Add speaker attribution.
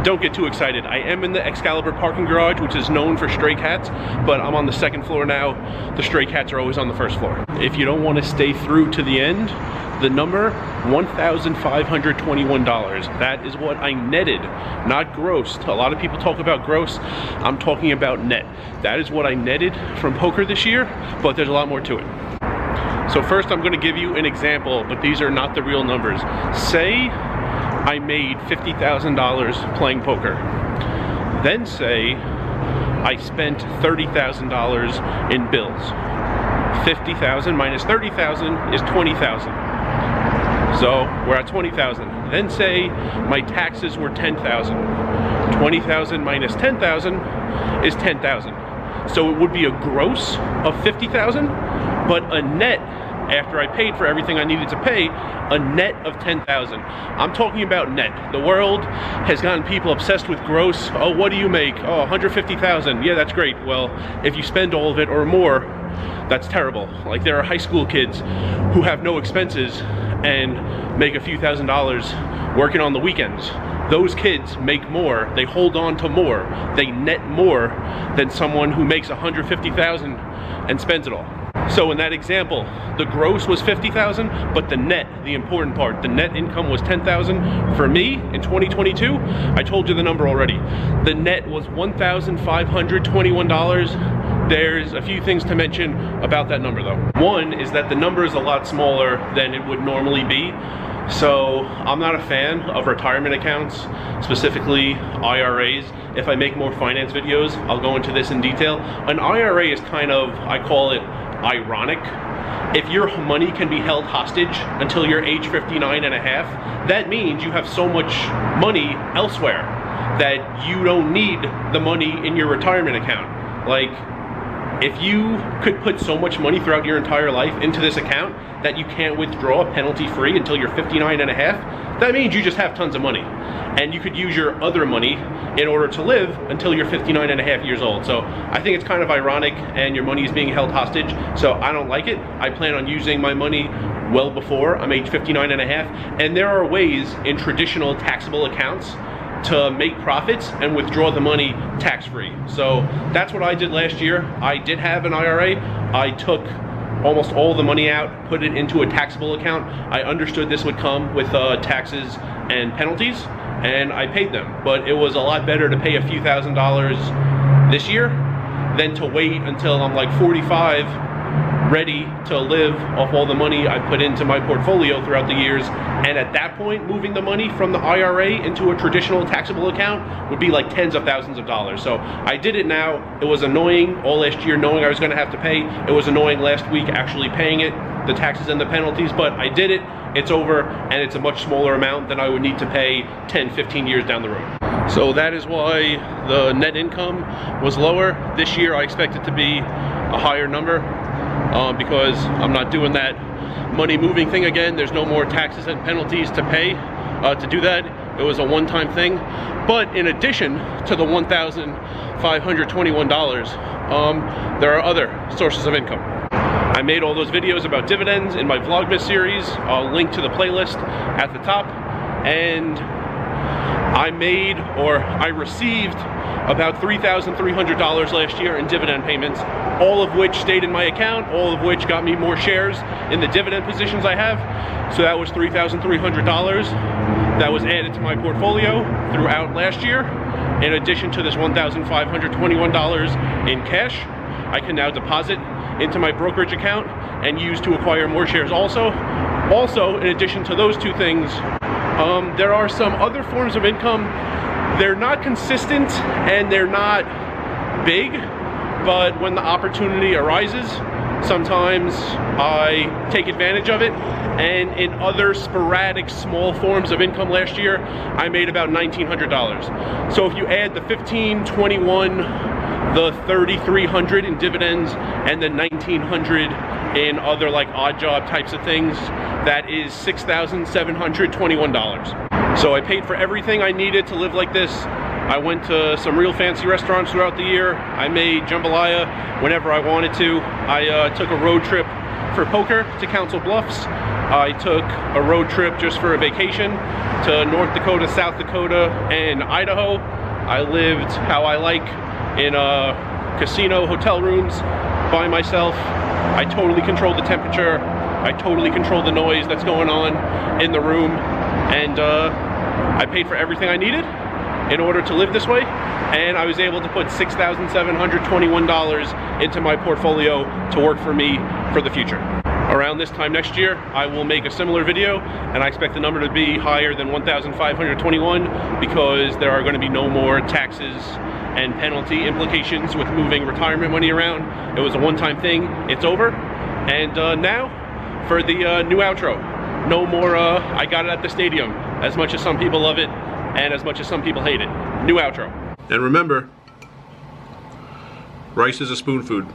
Speaker 1: Don't get too excited. I am in the Excalibur parking garage, which is known for stray cats, but I'm on the second floor now. The stray cats are always on the first floor. If you don't want to stay through to the end, the number, $1,521. That is what I netted, not grossed. A lot of people talk about gross. I'm talking about net. That is what I netted from poker this year, but there's a lot more to it. So first I'm going to give you an example, but these are not the real numbers. Say I made $50,000 playing poker. Then say I spent $30,000 in bills. 50,000 minus 30,000 is 20,000. So we're at 20,000. Then say my taxes were 10,000. 20,000 minus 10,000 is 10,000. So it would be a gross of 50,000, but a net, after I paid for everything I needed to pay, a net of 10,000. I'm talking about net. The world has gotten people obsessed with gross. Oh, what do you make? Oh, 150,000. Yeah, that's great. Well, if you spend all of it or more, that's terrible. Like, there are high school kids who have no expenses and make a few $1,000s working on the weekends. Those kids make more, they hold on to more, they net more than someone who makes 150,000 and spends it all. So in that example, the gross was 50,000, but the net, the important part, the net income was 10,000. For me, in 2022, I told you the number already. The net was $1,521. There's a few things to mention about that number though. One is that the number is a lot smaller than it would normally be. So I'm not a fan of retirement accounts, specifically IRAs. If I make more finance videos, I'll go into this in detail. An IRA is kind of, I call it ironic. If your money can be held hostage until you're age 59 and a half, that means you have so much money elsewhere that you don't need the money in your retirement account. Like, if you could put so much money throughout your entire life into this account that you can't withdraw penalty free until you're 59 and a half, that means you just have tons of money. And you could use your other money in order to live until you're 59 and a half years old. So I think it's kind of ironic and your money is being held hostage. So I don't like it. I plan on using my money well before I'm age 59 and a half. And there are ways in traditional taxable accounts to make profits and withdraw the money tax-free. So that's what I did last year. I did have an IRA. I took almost all the money out, put it into a taxable account. I understood this would come with taxes and penalties, and I paid them. But it was a lot better to pay a few $1,000s this year than to wait until I'm like 45, ready to live off all the money I put into my portfolio throughout the years. And at that point, moving the money from the IRA into a traditional taxable account would be like tens of thousands of dollars. So I did it now. It was annoying all last year knowing I was gonna have to pay. It was annoying last week actually paying it, the taxes and the penalties, but I did it, it's over, and it's a much smaller amount than I would need to pay 10, 15 years down the road. So that is why the net income was lower. This year I expect it to be a higher number because I'm not doing that money moving thing again. There's no more taxes and penalties to pay to do that. It was a one-time thing. But in addition to the $1,521, there are other sources of income. I made all those videos about dividends in my Vlogmas series. I'll link to the playlist at the top. And I received about $3,300 last year in dividend payments, all of which stayed in my account, all of which got me more shares in the dividend positions I have. So that was $3,300 that was added to my portfolio throughout last year. In addition to this $1,521 in cash, I can now deposit into my brokerage account and use to acquire more shares also. Also, in addition to those two things, there are some other forms of income. They're not consistent and they're not big, but when the opportunity arises, sometimes I take advantage of it. And in other sporadic small forms of income last year, I made about $1,900. So if you add the 1521, the 3,300 in dividends, and the 1,900 in other like odd job types of things, that is $6,721. So I paid for everything I needed to live like this. I went to some real fancy restaurants throughout the year. I made jambalaya whenever I wanted to. I took a road trip for poker to Council Bluffs. I took a road trip just for a vacation to North Dakota, South Dakota, and Idaho. I lived how I like in casino hotel rooms by myself. I totally controlled the temperature. I totally controlled the noise that's going on in the room. And I paid for everything I needed in order to live this way. And I was able to put $6,721 into my portfolio to work for me for the future. Around this time next year, I will make a similar video, and I expect the number to be higher than 1,521 because there are going to be no more taxes and penalty implications with moving retirement money around. It was a one-time thing. It's over. And now for the new outro. No more I got it at the stadium, as much as some people love it and as much as some people hate it. New outro. And remember, rice is a spoon food.